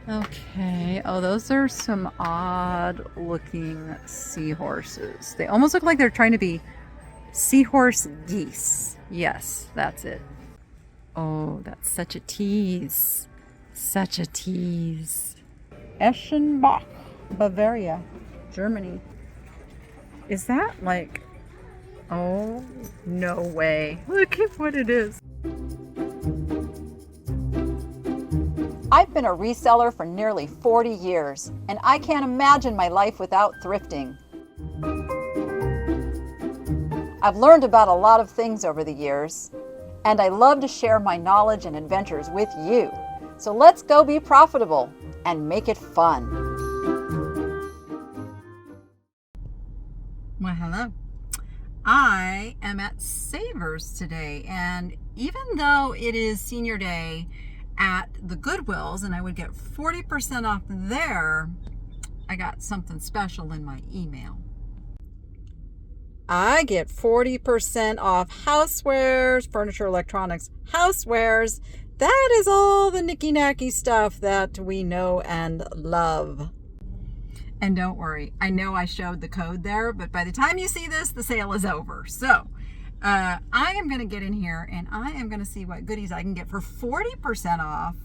Okay. Oh, those are some odd looking seahorses. They almost look like they're trying to be seahorse geese. Yes, that's it. Oh, that's such a tease. Such a tease. Eschenbach, Bavaria, Germany. Is that like, oh, no way. Look at what it is. I've been a reseller for nearly 40 years, and I can't imagine my life without thrifting. I've learned about a lot of things over the years, and I love to share my knowledge and adventures with you. So let's go be profitable and make it fun. Well, hello. I am at Savers today, and even though it is senior day at the Goodwills and I would get 40% off there, I got something special in my email. I get 40% off housewares, furniture, electronics, housewares. That is all the knicky-knacky stuff that we know and love. And don't worry, I know I showed the code there, but by the time you see this, the sale is over. So I am going to get in here and I am going to see what goodies I can get for 40% off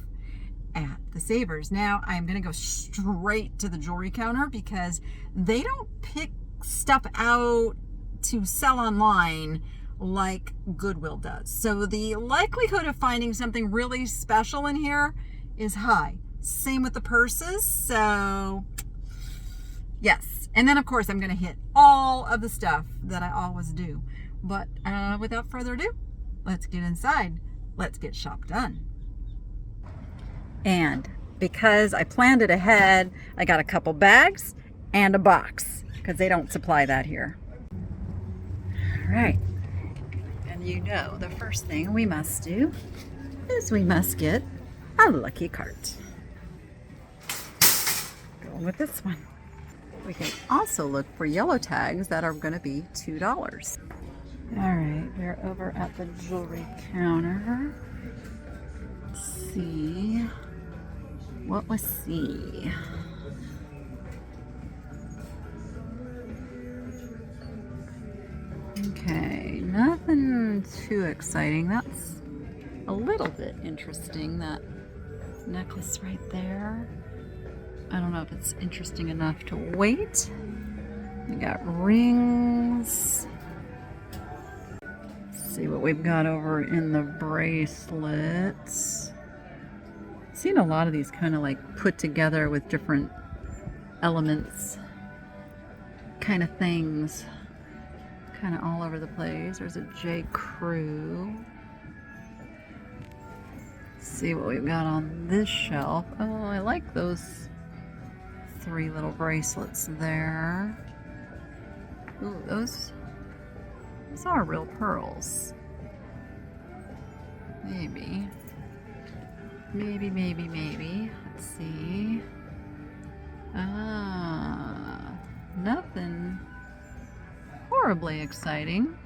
at the Savers. Now I'm going to go straight to the jewelry counter because they don't pick stuff out to sell online like Goodwill does. So the likelihood of finding something really special in here is high. Same with the purses. So yes. And then of course I'm going to hit all of the stuff that I always do. But without further ado, let's get inside. Let's get shop done. And because I planned it ahead, I got a couple bags and a box because they don't supply that here. All right. And you know the first thing we must do is we must get a lucky cart. Going with this one. We can also look for yellow tags that are going to be $2. All right, we're over at the jewelry counter. Let's see what we see. Okay, nothing too exciting. That's a little bit interesting, that necklace right there. I don't know if it's interesting enough to wait. We got rings. See what we've got over in the bracelets. I've seen a lot of these kind of like put together with different elements kind of things, kind of all over the place. There's a J. Crew. See what we've got on this shelf. Oh, I like those 3 little bracelets there. Ooh, those are real pearls. Maybe. Let's see. Nothing horribly exciting.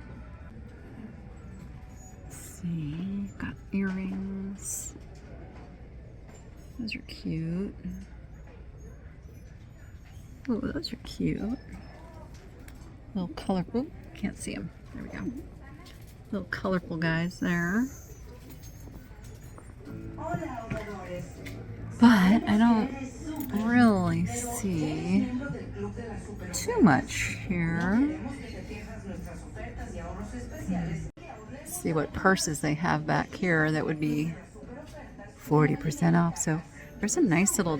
Let's see. Got earrings. Those are cute. Ooh, those are cute. Little colorful. Can't see them. There we go. Little colorful guys there. But I don't really see too much here. Let's see what purses they have back here that would be 40% off. So there's a nice little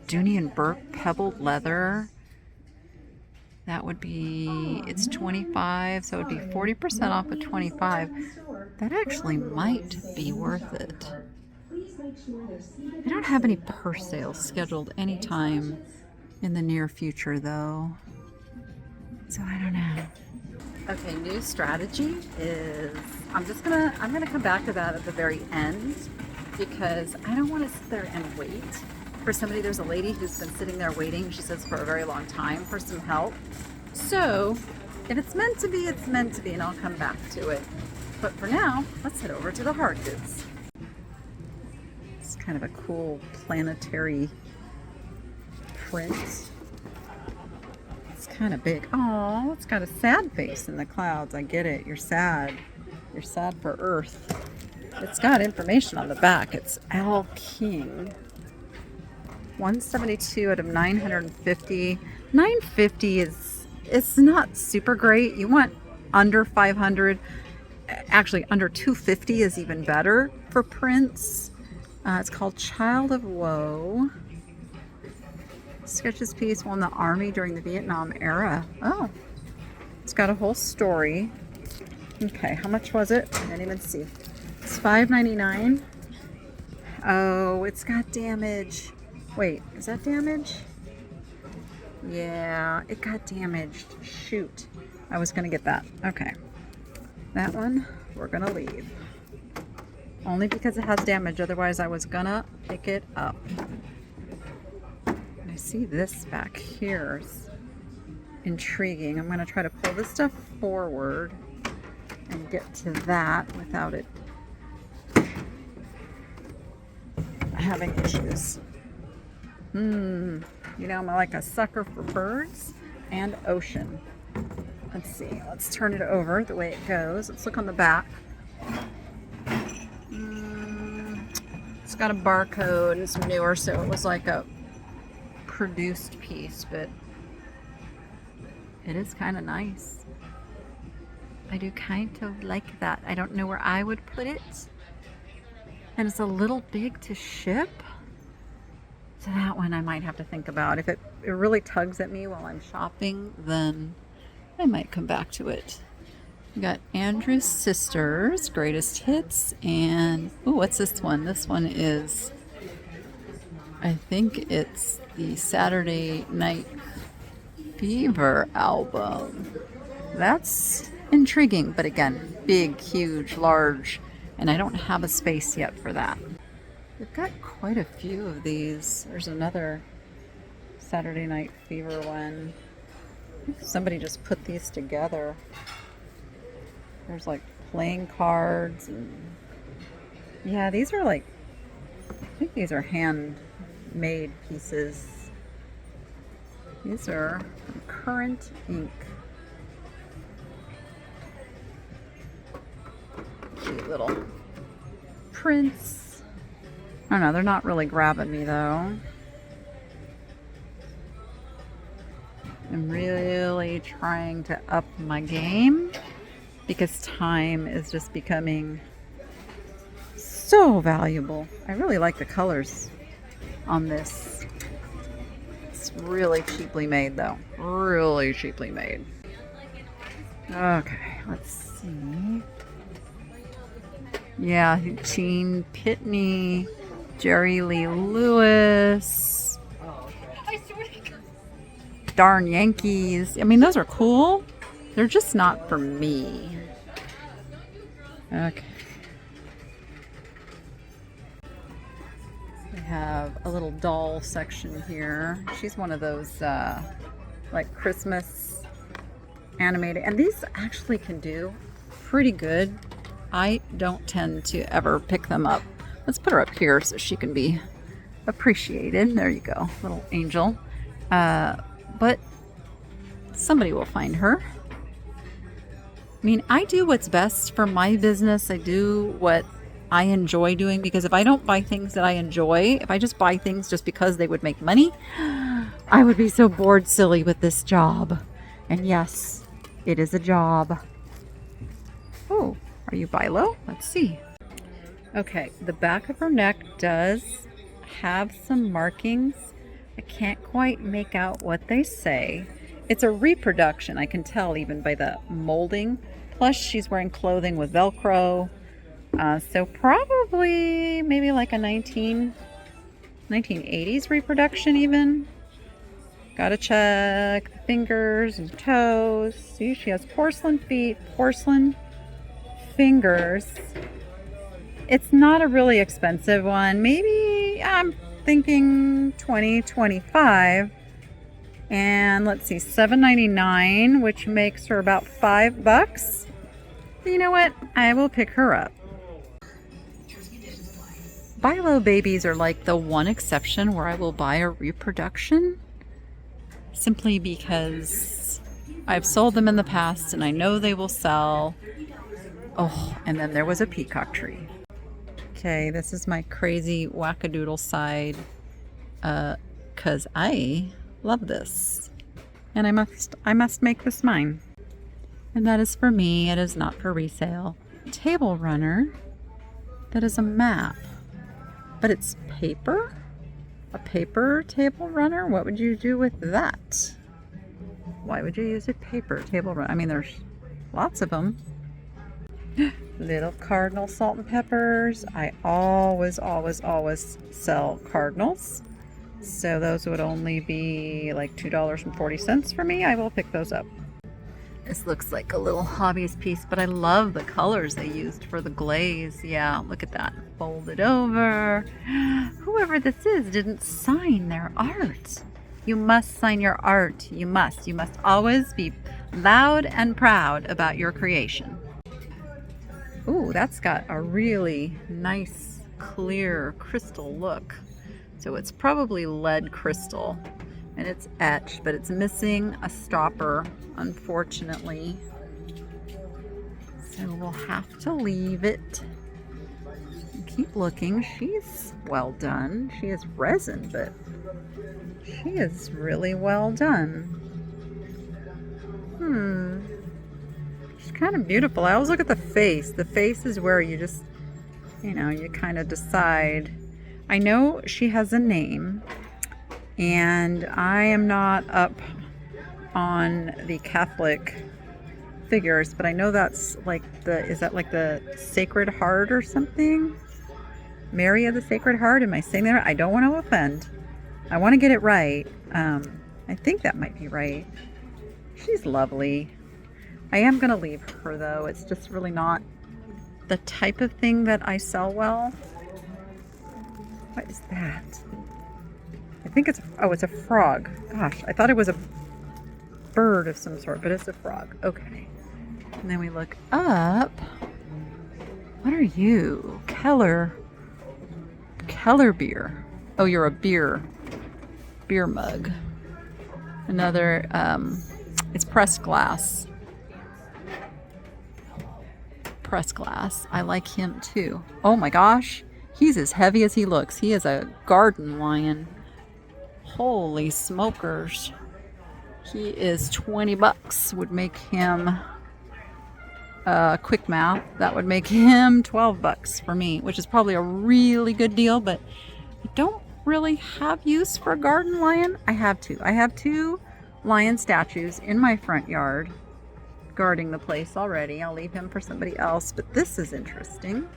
Dooney and Burke pebbled leather. That would be, it's 25, so it would be 40% off of 25. That actually might be worth it. I don't have any purse sales scheduled anytime in the near future though. So I don't know. Okay, new strategy is I'm gonna come back to that at the very end because I don't want to sit there and wait for somebody. There's a lady who's been sitting there waiting, she says, for a very long time for some help. So if it's meant to be, it's meant to be, and I'll come back to it. But for now, let's head over to the hard goods. Let's kind of a cool planetary print. It's kind of big. Oh, it's got a sad face in the clouds. I get it. You're sad. You're sad for Earth. It's got information on the back. It's Al King. 172 out of 950. 950 is, it's not super great. You want under 500. Actually, under 250 is even better for prints. It's called Child of Woe. Sketches piece won the Army during the Vietnam era. Oh, it's got a whole story. Okay, how much was it? I didn't even see. It's $5.99. Oh, it's got damage. Wait, is that damage? Yeah, it got damaged. Shoot. I was going to get that. Okay. That one, we're going to leave. Only because it has damage. Otherwise, I was going to pick it up. I see this back here is intriguing. I'm going to try to pull this stuff forward and get to that without it having issues. You know, I'm like a sucker for birds and ocean. Let's see. Let's turn it over the way it goes. Let's look on the back. It's got a barcode. It's newer, so it was like a produced piece, but it is kind of nice. I do kind of like that. I don't know where I would put it. And it's a little big to ship. So that one I might have to think about. If it really tugs at me while I'm shopping, then I might come back to it. We got Andrew's Sisters, Greatest Hits, and ooh, what's this one? This one is, I think it's the Saturday Night Fever album. That's intriguing, but again, big, huge, large, and I don't have a space yet for that. We've got quite a few of these. There's another Saturday Night Fever one. Somebody just put these together. There's like playing cards and yeah, these are like, I think these are handmade pieces. These are from Current Ink. Cute little prints. I don't know, they're not really grabbing me though. I'm really trying to up my game because time is just becoming so valuable. I really like the colors on this. It's really cheaply made though. Really cheaply made. Okay, let's see. Yeah, Gene Pitney, Jerry Lee Lewis, Darn Yankees. I mean, those are cool. They're just not for me. Okay. We have a little doll section here. She's one of those like Christmas animated. And these actually can do pretty good. I don't tend to ever pick them up. Let's put her up here so she can be appreciated. There you go, little angel. But somebody will find her. I mean, I do what's best for my business. I do what I enjoy doing, because if I don't buy things that I enjoy, if I just buy things just because they would make money, I would be so bored silly with this job. And yes, it is a job. Oh, are you buy low? Let's see. Okay, the back of her neck does have some markings. I can't quite make out what they say. It's a reproduction, I can tell even by the molding. Plus she's wearing clothing with Velcro. So probably maybe like a 1980s reproduction even. Gotta check the fingers and toes. See, she has porcelain feet, porcelain fingers. It's not a really expensive one. Maybe I'm thinking 20, 25. And let's see, $7.99, which makes her about $5. You know what? I will pick her up. Buy low babies are like the one exception where I will buy a reproduction, simply because I've sold them in the past and I know they will sell. Oh, and then there was a peacock tree. Okay, this is my crazy wackadoodle side, because I love this. And I must make this mine. And that is for me, it is not for resale. Table runner, that is a map. But it's paper? A paper table runner? What would you do with that? Why would you use a paper table runner? I mean, there's lots of them. Little cardinal salt and peppers. I always sell cardinals. So those would only be like $2.40 for me. I will pick those up. This looks like a little hobbyist piece, but I love the colors they used for the glaze. Yeah, look at that. Fold it over. Whoever this is didn't sign their art. You must sign your art. You must. You must always be loud and proud about your creation. Ooh, that's got a really nice, clear crystal look. So it's probably lead crystal. And it's etched, but it's missing a stopper, unfortunately. So we'll have to leave it. Keep looking. She's well done. She is resin, but she is really well done. She's kind of beautiful. I always look at the face. The face is where you just, you kind of decide. I know she has a name. And I am not up on the Catholic figures, but I know that's like is that like the Sacred Heart or something? Mary of the Sacred Heart? Am I saying that right? I don't want to offend. I want to get it right. I think that might be right. She's lovely. I am going to leave her though. It's just really not the type of thing that I sell well. What is that? I think it's a frog. Gosh, I thought it was a bird of some sort, but it's a frog. Okay. And then we look up. What are you? Keller beer. Oh, you're a beer mug. Another, it's pressed glass. Pressed glass. I like him too. Oh my gosh. He's as heavy as he looks. He is a garden lion. Holy smokers. He is $20. Would make him, quick math, that would make him $12 for me, which is probably a really good deal, but I don't really have use for a garden lion. I have two lion statues in my front yard guarding the place already. I'll leave him for somebody else, but this is interesting.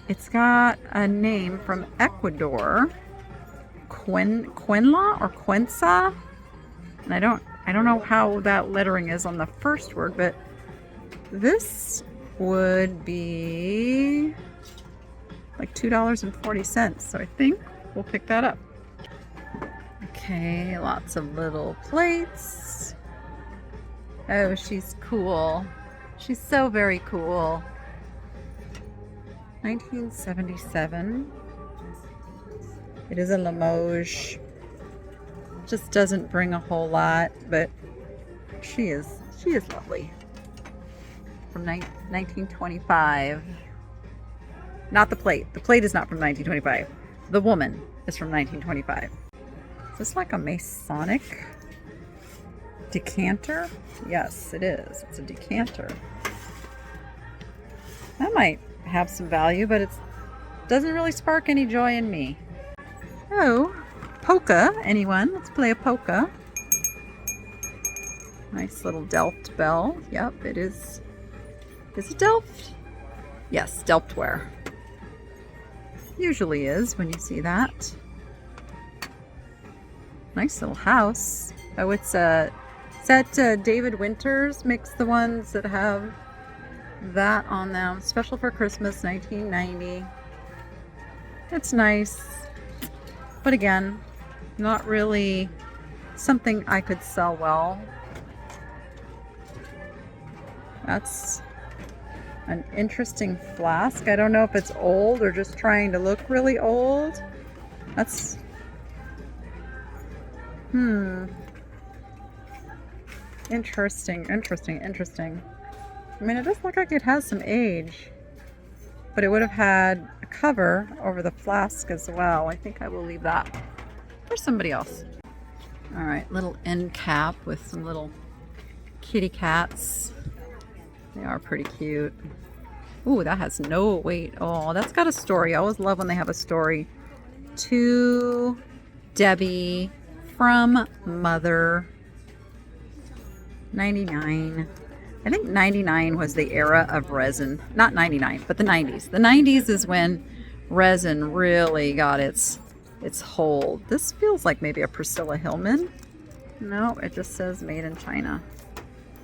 It's got a name from Ecuador, Quenla or Quensa, and I don't know how that lettering is on the first word, but this would be like $2.40. So I think we'll pick that up. Okay, lots of little plates. Oh, she's cool. She's so very cool. 1977. It is a Limoges. Just doesn't bring a whole lot, but she is lovely. From 1925. Not the plate. The plate is not from 1925. The woman is from 1925. Is this like a Masonic decanter? Yes, it is. It's a decanter. That might have some value, but it doesn't really spark any joy in me. Oh, polka, anyone? Let's play a polka. Nice little Delft bell. Yep, it is. Is it Delft? Yes, Delftware. Usually is when you see that. Nice little house. Oh, it's is that David Winters makes the ones that have that on them. Special for Christmas, 1990. It's nice, but again, not really something I could sell well. That's An interesting flask. I don't know if it's old or just trying to look really old. That's... Interesting. I mean, it does look like it has some age, but it would have had a cover over the flask as well. I think I will leave that for somebody else. All right, little end cap with some little kitty cats. They are pretty cute. Ooh, that has no weight. Oh, that's got a story. I always love when they have a story. To Debbie from Mother. 99. I think 99 was the era of resin. Not 99, but the 90s. The 90s is when resin really got its hold. This feels like maybe a Priscilla Hillman. No, it just says made in China.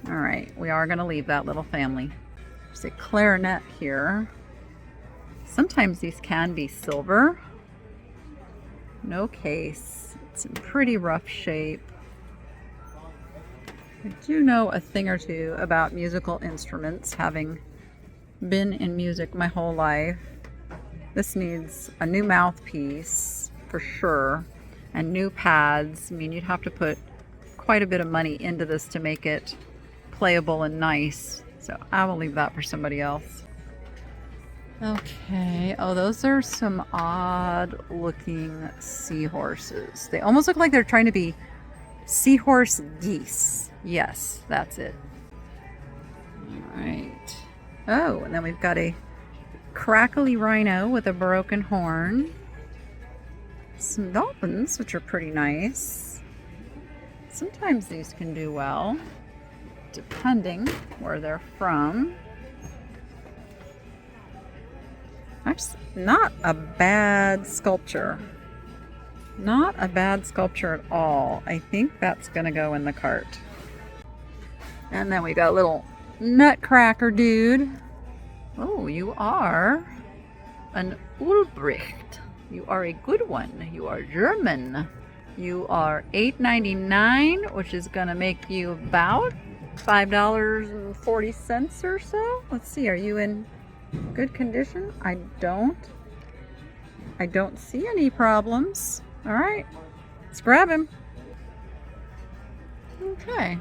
All right, we are going to leave that little family. There's a clarinet here. Sometimes these can be silver. No case. It's in pretty rough shape. I do know a thing or two about musical instruments, having been in music my whole life. This needs a new mouthpiece for sure, and new pads. I mean, you'd have to put quite a bit of money into this to make it playable and nice. So I will leave that for somebody else. Okay. Oh, those are some odd looking seahorses. They almost look like they're trying to be seahorse geese. Yes, that's it. All right. Oh, and then we've got a crackly rhino with a broken horn. Some dolphins, which are pretty nice. Sometimes these can do well, depending where they're from. That's not a bad sculpture. Not a bad sculpture at all. I think that's going to go in the cart. And then we got a little nutcracker dude. Oh, you are an Ulbricht. You are a good one. You are German. You are $8.99, which is going to make you about $5.40 or so. Let's see, are you in good condition? I don't see any problems. All right, let's grab him. Okay.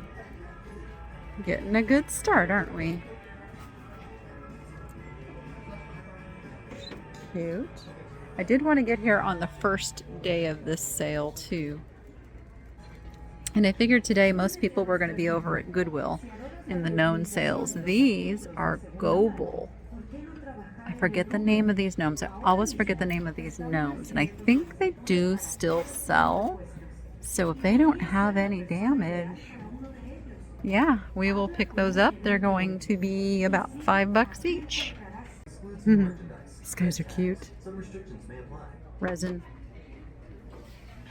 Getting a good start, aren't we? Cute. I did want to get here on the first day of this sale too. And I figured today most people were going to be over at Goodwill in the known sales. These are Goebel. I forget the name of these gnomes. I always forget the name of these gnomes. And I think they do still sell. So if they don't have any damage, yeah, we will pick those up. They're going to be about $5 each. These guys are cute. Resin.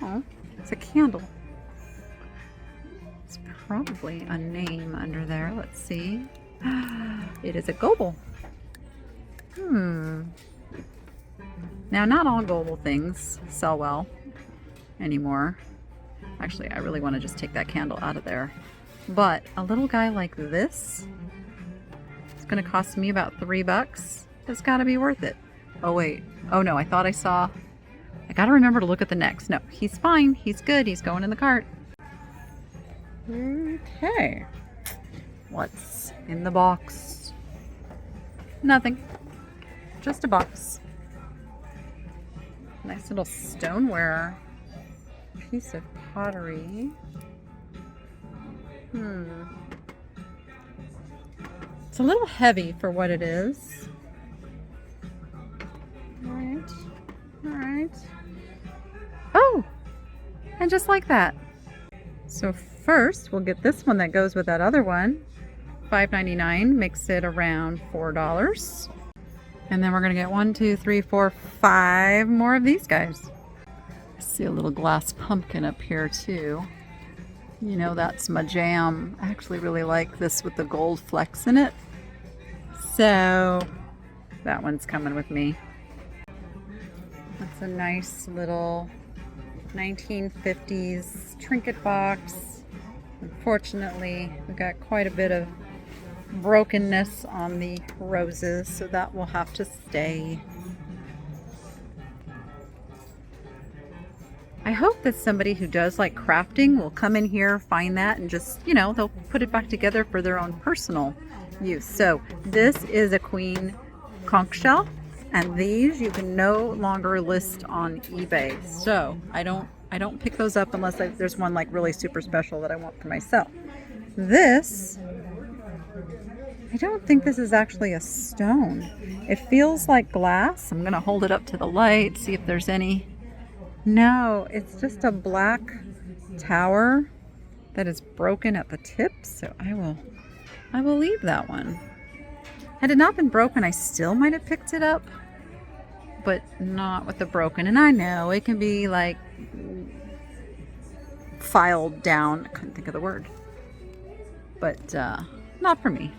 Oh, it's a candle. It's probably a name under there. Let's see. It is a Goebel. Now, not all Goebel things sell well anymore. Actually, I really want to just take that candle out of there. But a little guy like this, it's going to cost me about $3. It's got to be worth it. Oh, wait. Oh, no, I thought I saw... I got to remember to look at the necks. No, he's fine. He's good. He's going in the cart. Okay. What's in the box? Nothing. Just a box. Nice little stoneware. Piece of pottery. It's a little heavy for what it is. Alright. Alright. Oh! And just like that. So first, we'll get this one that goes with that other one. $5.99 makes it around $4. And then we're going to get 1, 2, 3, 4, 5 more of these guys. I see a little glass pumpkin up here too. You know, that's my jam. I actually really like this with the gold flecks in it. So that one's coming with me. That's a nice little 1950s trinket box. Unfortunately, we got quite a bit of brokenness on the roses, so that will have to stay. I hope that somebody who does like crafting will come in here, find that, and just, you know, they'll put it back together for their own personal use. So this is a queen conch shell, and these you can no longer list on eBay. So I don't pick those up unless there's one like really super special that I want for myself. This, I don't think this is actually a stone. It feels like glass. I'm gonna hold it up to the light, see if there's any. No, it's just a black tower that is broken at the tips, so I will leave that one. Had it not been broken, I still might have picked it up, but not with the broken. And I know it can be like filed down. I couldn't think of the word, but not for me.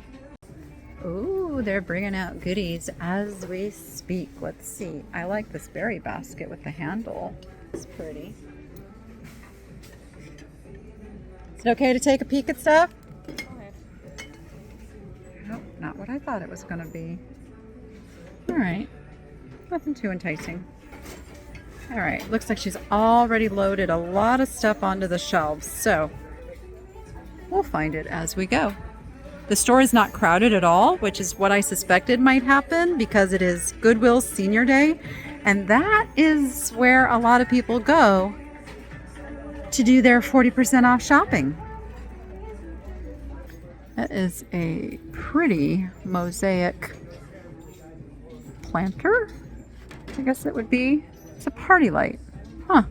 Ooh, they're bringing out goodies as we speak. Let's see. I like this berry basket with the handle. It's pretty. Is it okay to take a peek at stuff? Nope, not what I thought it was going to be. All right. Nothing too enticing. All right. Looks like she's already loaded a lot of stuff onto the shelves, so we'll find it as we go. The store is not crowded at all, which is what I suspected might happen because it is Goodwill Senior Day, and that is where a lot of people go to do their 40% off shopping. That is a pretty mosaic planter, I guess it would be. It's a party light. Huh.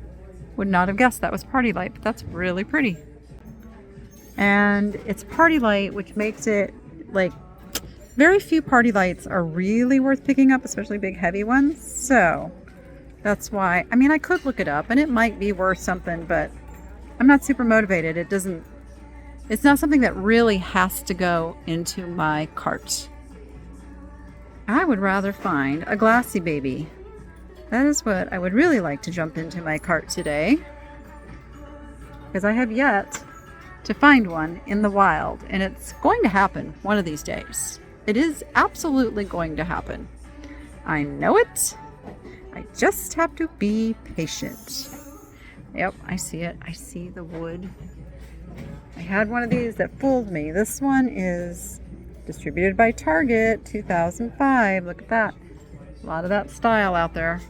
Would not have guessed that was party light, but that's really pretty. And it's party light, which makes it like very few party lights are really worth picking up, especially big heavy ones. So that's why, I mean, I could look it up and it might be worth something, but I'm not super motivated. It's not something that really has to go into my cart. I would rather find a glassy baby. That is what I would really like to jump into my cart today, because I have yet to find one in the wild, and it's going to happen one of these days. It is absolutely going to happen. I know it. I just have to be patient. Yep, I see it. I see the wood. I had one of these that fooled me. This one is distributed by Target, 2005. Look at that. A lot of that style out there.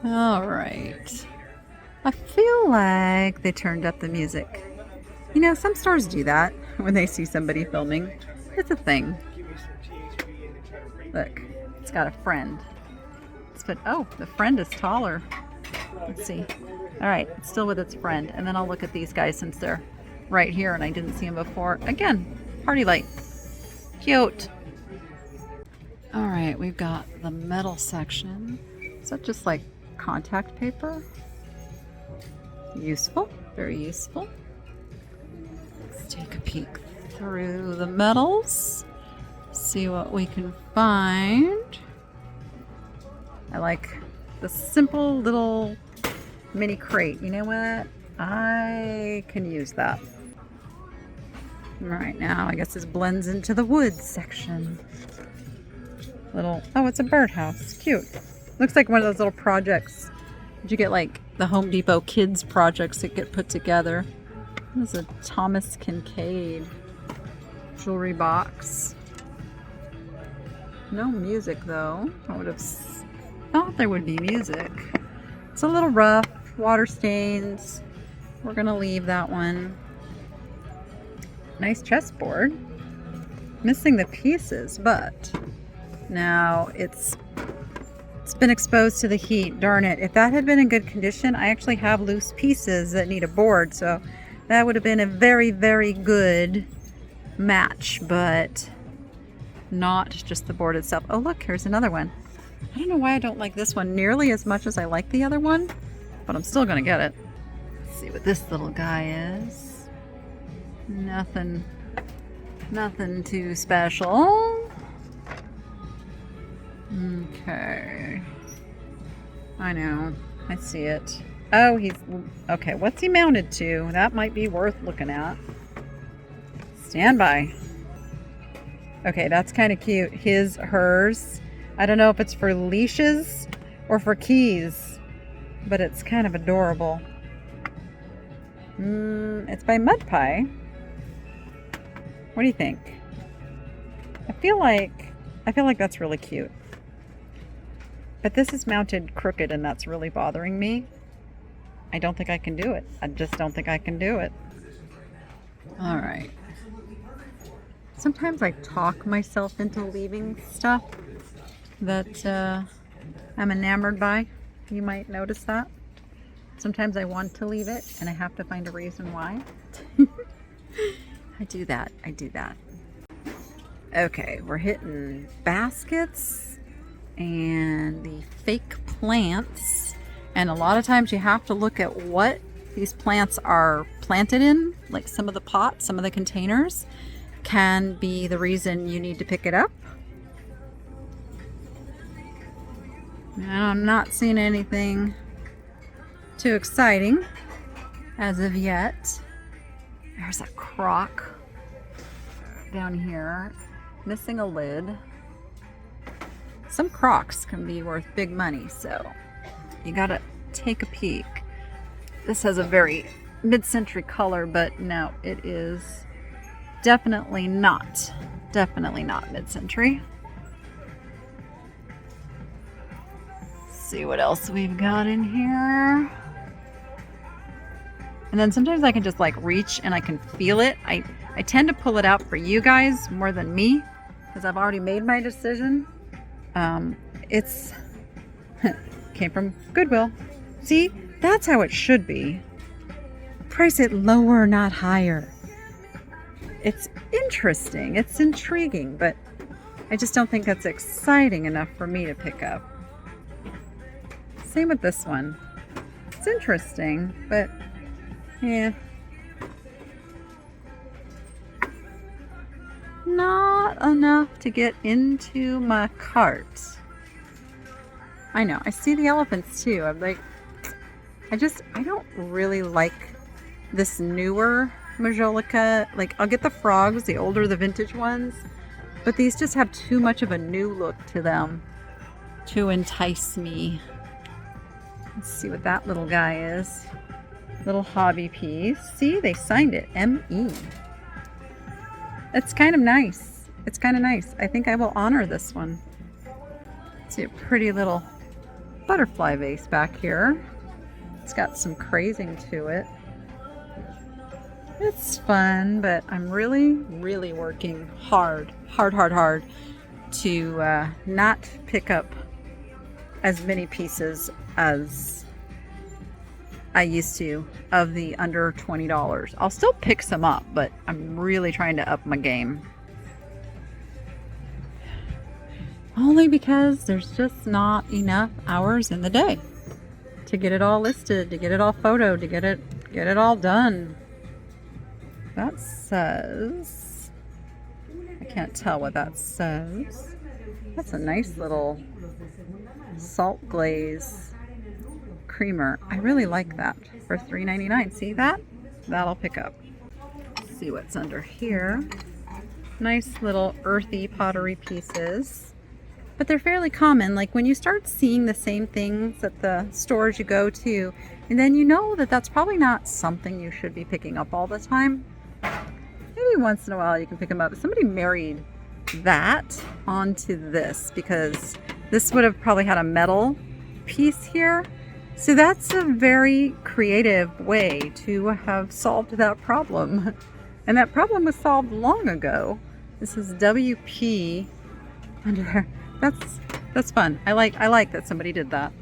All right. I feel like they turned up the music. You know, some stores do that when they see somebody filming. It's a thing. Look, it's got a friend. Oh, the friend is taller. Let's see. All right, it's still with its friend. And then I'll look at these guys since they're right here and I didn't see them before. Again, party light. Cute. All right, we've got the metal section. Is that just like contact paper? Useful, very useful. Let's take a peek through the metals, see what we can find. I like the simple little mini crate. You know what? I can use that. Right now, I guess this blends into the wood section. Oh, it's a birdhouse. Cute. Looks like one of those little projects. Did you get like the Home Depot kids projects that get put together? This is a Thomas Kincaid jewelry box. No music though. I would have thought there would be music. It's a little rough, water stains. We're gonna leave that one. Nice chessboard. Missing the pieces, but now it's been exposed to the heat. Darn it. If that had been in good condition, I actually have loose pieces that need a board, so that would have been a very, very good match, but not just the board itself. Oh, look, here's another one. I don't know why I don't like this one nearly as much as I like the other one, but I'm still going to get it. Let's see what this little guy is. Nothing too special. Okay. I know. I see it. Oh, he's... Okay, what's he mounted to? That might be worth looking at. Stand by. Okay, that's kind of cute. His, hers. I don't know if it's for leashes or for keys, but it's kind of adorable. It's by Mud Pie. What do you think? I feel like that's really cute. But this is mounted crooked and that's really bothering me. I don't think I can do it. I just don't think I can do it. All right. Sometimes I talk myself into leaving stuff that I'm enamored by. You might notice that. Sometimes I want to leave it and I have to find a reason why. I do that. Okay, we're hitting baskets and the fake plants. And a lot of times you have to look at what these plants are planted in, like some of the pots, some of the containers can be the reason you need to pick it up. I'm not seeing anything too exciting as of yet. There's a crock down here, missing a lid. Some crocks can be worth big money, so you gotta take a peek. This has a very mid-century color, but no, it is definitely not mid-century. See what else we've got in here. And then sometimes I can just like reach and I can feel it. I tend to pull it out for you guys more than me because I've already made my decision. It's came from Goodwill. See, that's how it should be. Price it lower, not higher. It's interesting, it's intriguing, but I just don't think that's exciting enough for me to pick up. Same with this one. It's interesting, but yeah. Not enough to get into my cart. I know, I see the elephants too. I'm like, I don't really like this newer Majolica. Like, I'll get the frogs, the older, the vintage ones, but these just have too much of a new look to them to entice me. Let's see what that little guy is. Little hobby piece. See, they signed it, M.E. It's kind of nice. It's kind of nice. I think I will honor this one. See a pretty little butterfly vase back here. It's got some crazing to it. It's fun, but I'm really working hard to not pick up as many pieces as I used to of the under $20. I'll still pick some up, but I'm really trying to up my game. Only because there's just not enough hours in the day to get it all listed, to get it all photoed, to get it all done. That says, I can't tell what that says. That's a nice little salt glaze creamer. I really like that for $3.99. See that? That'll pick up. Let's see what's under here. Nice little earthy pottery pieces. But they're fairly common. Like when you start seeing the same things at the stores you go to, and then you know that that's probably not something you should be picking up all the time. Maybe once in a while you can pick them up. Somebody married that onto this because this would have probably had a metal piece here. So that's a very creative way to have solved that problem. And that problem was solved long ago. This is WP under. That's fun. I like that somebody did that.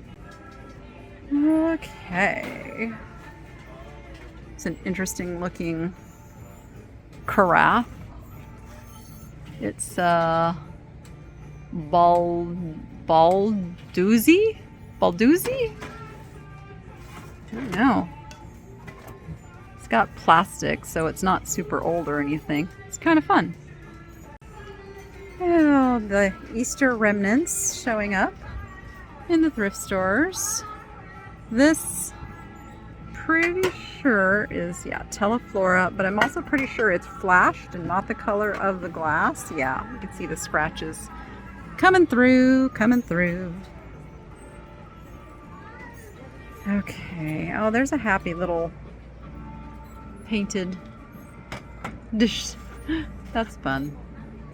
Okay. It's an interesting looking carafe. It's Balduzzi? I don't know. It's got plastic, so it's not super old or anything. It's kind of fun. Oh, the Easter remnants showing up in the thrift stores. This pretty sure is, yeah, Teleflora, but I'm also pretty sure it's flashed and not the color of the glass. Yeah, you can see the scratches coming through, coming through. Okay, oh, there's a happy little painted dish. That's fun.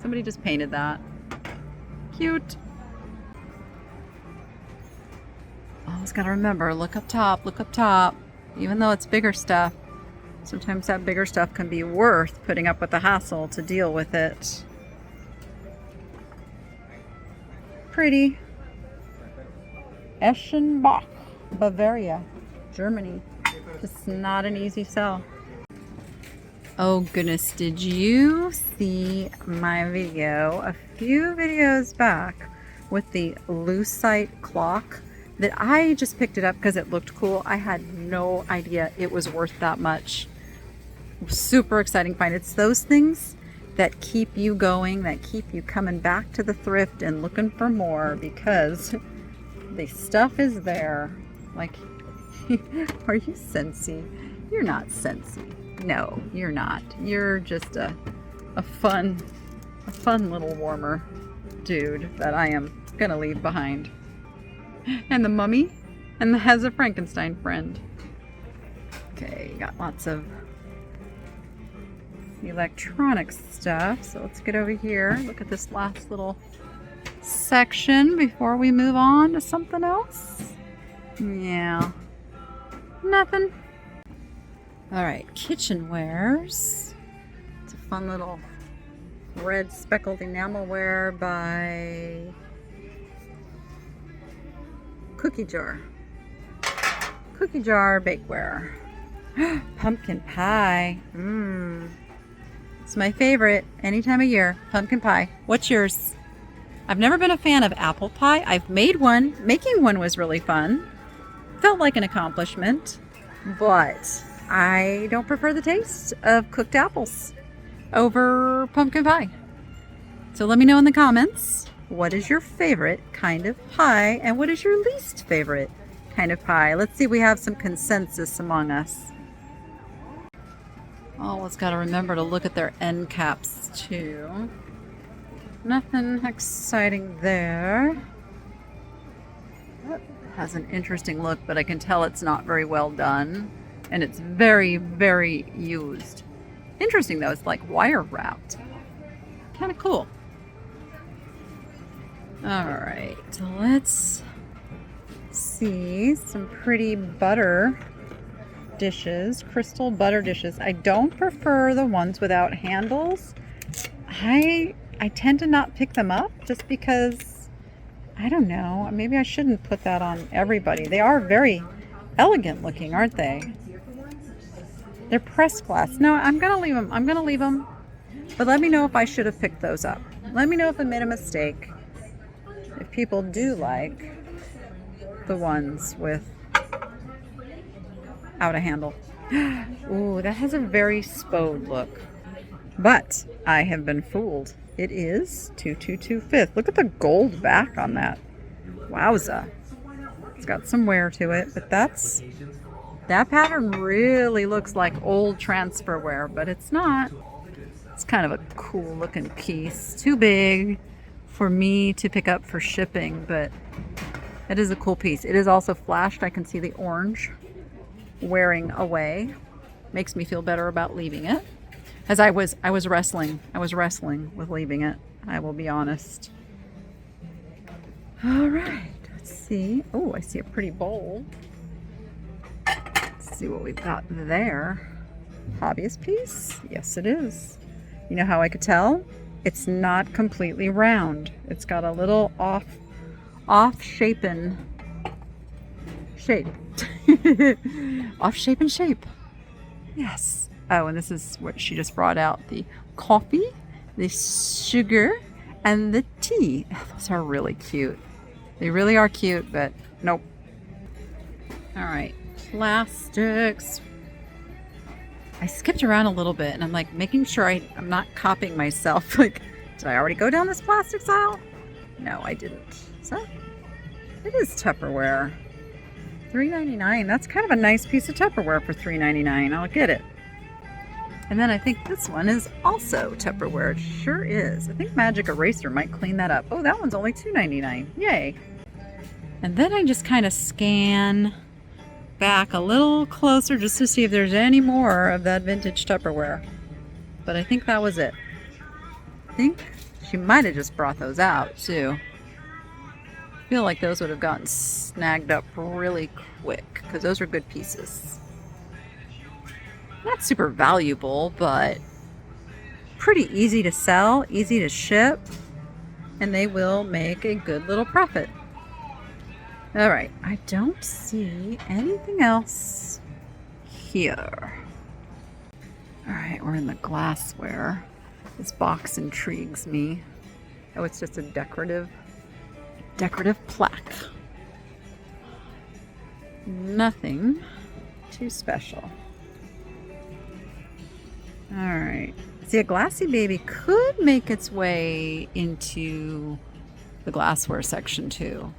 Somebody just painted that. Cute. Always gotta remember, look up top, look up top. Even though it's bigger stuff, sometimes that bigger stuff can be worth putting up with the hassle to deal with it. Pretty. Eschenbach, Bavaria, Germany. Just not an easy sell. Oh goodness, did you see my video a few videos back with the lucite clock? That I just picked it up because it looked cool. I had no idea it was worth that much. Super exciting find. It's those things that keep you going, that keep you coming back to the thrift and looking for more, because the stuff is there. Like, are you sensy? You're not sensy. No, you're not. You're just a fun little warmer dude that I am gonna leave behind. And the mummy, and has a Frankenstein friend. Okay, got lots of electronic stuff. So let's get over here. Look at this last little section before we move on to something else. Yeah, nothing. All right, kitchenwares. It's a fun little red speckled enamelware by Cookie Jar bakeware. Pumpkin pie. It's my favorite any time of year. Pumpkin pie. What's yours? I've never been a fan of apple pie. I've made one. Making one was really fun. Felt like an accomplishment, but I don't prefer the taste of cooked apples over pumpkin pie. So let me know in the comments, what is your favorite kind of pie and what is your least favorite kind of pie? Let's see if we have some consensus among us. Always got to remember to look at their end caps too. Nothing exciting there. That has an interesting look, but I can tell it's not very well done. And it's very, very used. Interesting though, it's like wire wrapped. Kind of cool. All right, so let's see some pretty butter dishes, crystal butter dishes. I don't prefer the ones without handles. I tend to not pick them up just because, I don't know, maybe I shouldn't put that on everybody. They are very elegant looking, aren't they? They're pressed glass. No, I'm gonna leave them. I'm gonna leave them. But let me know if I should have picked those up. Let me know if I made a mistake. If people do like the ones with out a handle. Ooh, that has a very spode look. But I have been fooled. It is 2225. Look at the gold back on that. Wowza. It's got some wear to it, but that pattern really looks like old transfer wear, but it's not. It's kind of a cool looking piece. Too big for me to pick up for shipping, but it is a cool piece. It is also flashed. I can see the orange wearing away. Makes me feel better about leaving it. As I was wrestling with leaving it, I will be honest. All right, let's see. Oh, I see a pretty bowl. Let's see what we've got there. Hobbyist piece? Yes, it is. You know how I could tell? It's not completely round. It's got a little off-shapen shape. Off-shapen shape. Yes. Oh, and this is what she just brought out. The coffee, the sugar, and the tea. Those are really cute. They really are cute, but nope. All right. Plastics. I skipped around a little bit and I'm like making sure I'm not copying myself. Like, did I already go down this plastic aisle? No, I didn't. So it is Tupperware. $3.99. That's kind of a nice piece of Tupperware for $3.99. I'll get it. And then I think this one is also Tupperware. It sure is. I think Magic Eraser might clean that up. Oh, that one's only $2.99. Yay. And then I just kind of scan back a little closer just to see if there's any more of that vintage Tupperware. But I think that was it. I think she might have just brought those out too. I feel like those would have gotten snagged up really quick because those are good pieces. Not super valuable, but pretty easy to sell, easy to ship, and they will make a good little profit. All right, I don't see anything else here. All right, we're in the glassware. This box intrigues me. Oh, it's just a decorative plaque. Nothing too special. All right. See, a glassy baby could make its way into the glassware section too.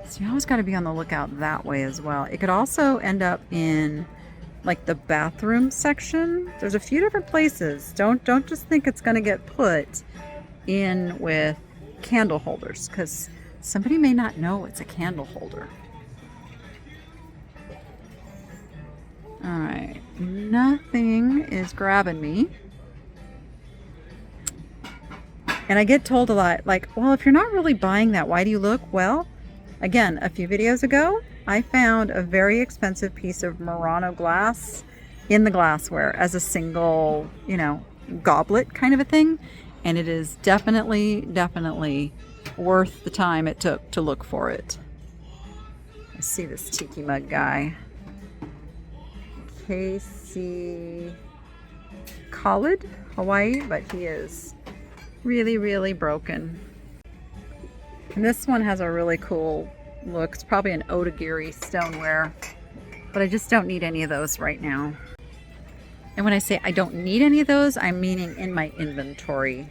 So you always got to be on the lookout that way as well. It could also end up in like the bathroom section. There's a few different places. Don't just think it's going to get put in with candle holders because somebody may not know it's a candle holder. All right, nothing is grabbing me. And I get told a lot, like, well, if you're not really buying that, why do you look? Well, again, a few videos ago, I found a very expensive piece of Murano glass in the glassware as a single, goblet kind of a thing. And it is definitely worth the time it took to look for it. I see this tiki mug guy. Casey Khalid, Hawaii, but he is really broken. And this one has a really cool look. It's probably an Otagiri stoneware, but I just don't need any of those right now. And when I say I don't need any of those, I'm meaning in my inventory.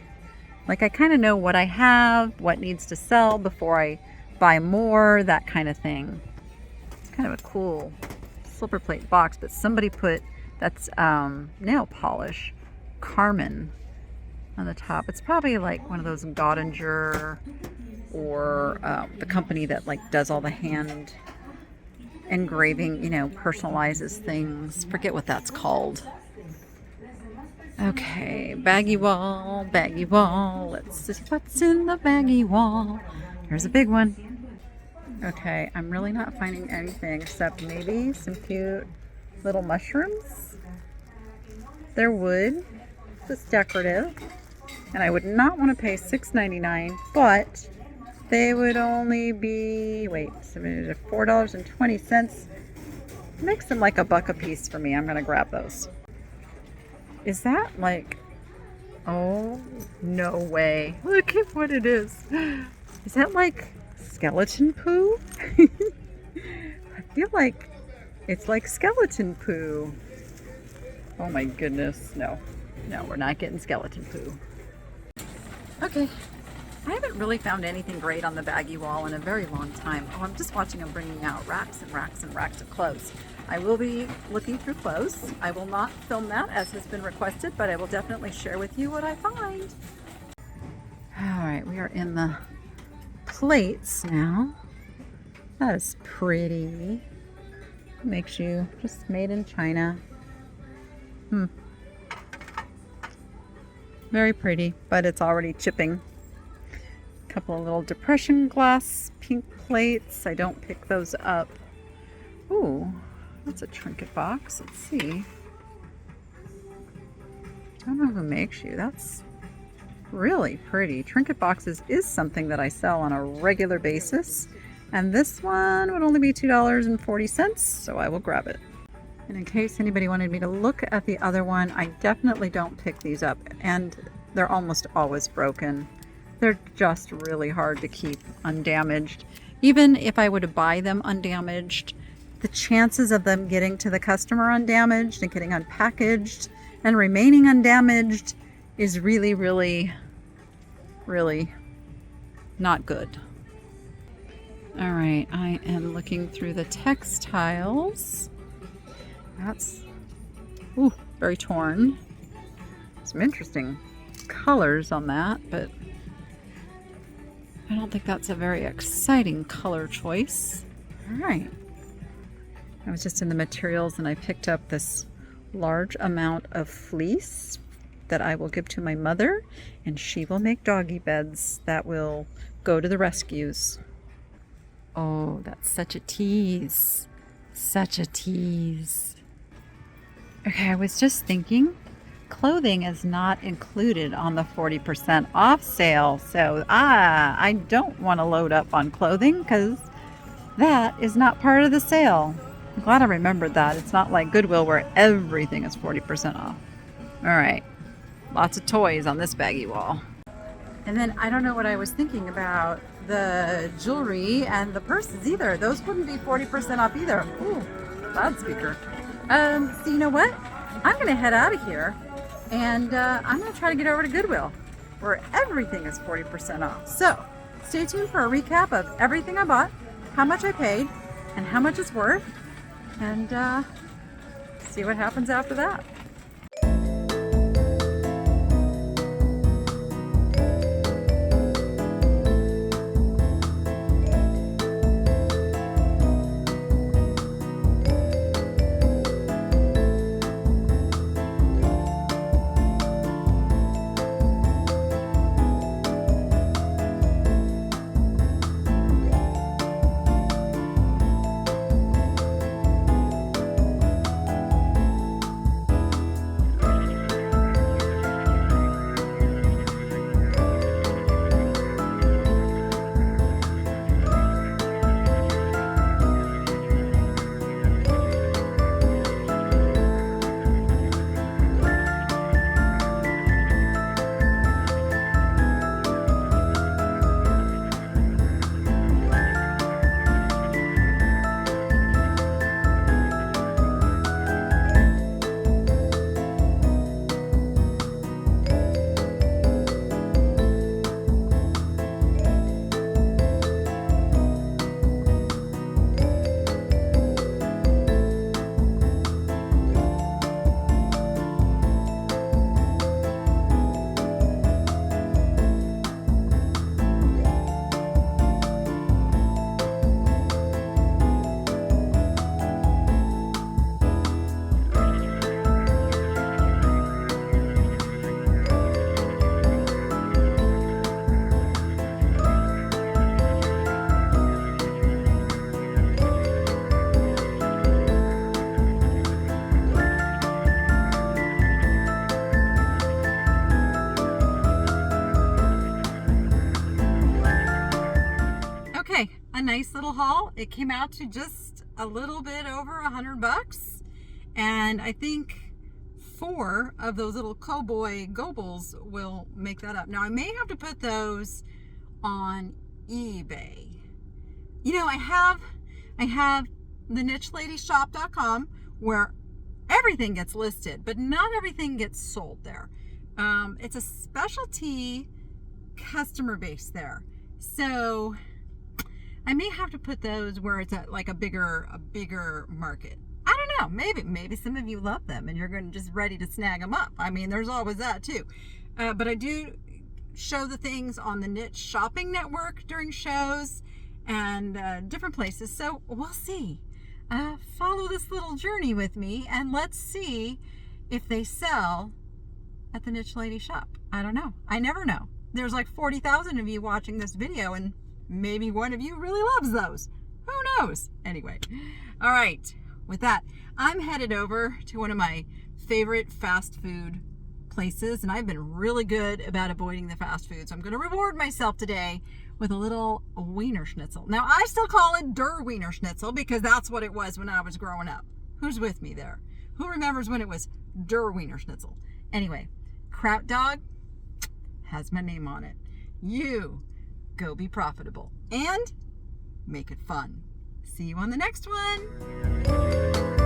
Like I kind of know what I have, what needs to sell before I buy more, that kind of thing. It's kind of a cool silver plate box, but somebody put that's nail polish Carmen on the top. It's probably like one of those Gottinger or the company that like does all the hand engraving, personalizes things. Forget what that's called. Okay, baggy wall. Let's see what's in the baggy wall. Here's a big one. Okay, I'm really not finding anything except maybe some cute little mushrooms. They're wood, just decorative, and I would not want to pay $6.99, but they would only be, $4.20. Makes them like $1 a piece for me. I'm going to grab those. Is that like, oh, no way. Look at what it is. Is that like skeleton poo? I feel like it's like skeleton poo. Oh my goodness. No, we're not getting skeleton poo. Okay. I haven't really found anything great on the baggy wall in a very long time. Oh, I'm just watching them bringing out racks and racks and racks of clothes. I will be looking through clothes. I will not film that as has been requested, but I will definitely share with you what I find. All right, we are in the plates now. That is pretty. Makes you just made in China. Very pretty, but it's already chipping. Couple of little depression glass pink plates. I don't pick those up. Ooh, that's a trinket box. Let's see. I don't know who makes you. That's really pretty. Trinket boxes is something that I sell on a regular basis. And this one would only be $2.40, so I will grab it. And in case anybody wanted me to look at the other one, I definitely don't pick these up. And they're almost always broken. They're just really hard to keep undamaged. Even if I were to buy them undamaged, the chances of them getting to the customer undamaged and getting unpackaged and remaining undamaged is really not good. All right, I am looking through the textiles. That's very torn. Some interesting colors on that, but I don't think that's a very exciting color choice. All right. I was just in the materials and I picked up this large amount of fleece that I will give to my mother, and she will make doggy beds that will go to the rescues. Oh, that's such a tease. Such a tease. Okay, I was just thinking, clothing is not included on the 40% off sale. So I don't want to load up on clothing because that is not part of the sale. I'm glad I remembered that. It's not like Goodwill where everything is 40% off. All right, lots of toys on this baggy wall. And then I don't know what I was thinking about the jewelry and the purses either. Those wouldn't be 40% off either. Ooh, loudspeaker. So you know what? I'm gonna head out of here and I'm gonna try to get over to Goodwill where everything is 40% off. So stay tuned for a recap of everything I bought, how much I paid, and how much it's worth, and see what happens after that. A nice little haul. It came out to just a little bit over $100, and I think 4 of those little cowboy gobles will make that up. Now I may have to put those on eBay. You know, I have Thenichelady where everything gets listed, but not everything gets sold there. It's a specialty customer base there, so I may have to put those where it's at like a bigger market. I don't know. Maybe some of you love them and you're going to just ready to snag them up. I mean, there's always that too. But I do show the things on the Niche Shopping Network during shows and different places. So we'll see. Follow this little journey with me and let's see if they sell at the Thenichelady shop. I don't know. I never know. There's like 40,000 of you watching this video and maybe one of you really loves those. Who knows? Anyway, all right. With that, I'm headed over to one of my favorite fast food places, and I've been really good about avoiding the fast food. So I'm going to reward myself today with a little Wiener Schnitzel. Now, I still call it Der Wiener Schnitzel because that's what it was when I was growing up. Who's with me there? Who remembers when it was Der Wiener Schnitzel? Anyway, Kraut Dog has my name on it. You go be profitable and make it fun. See you on the next one.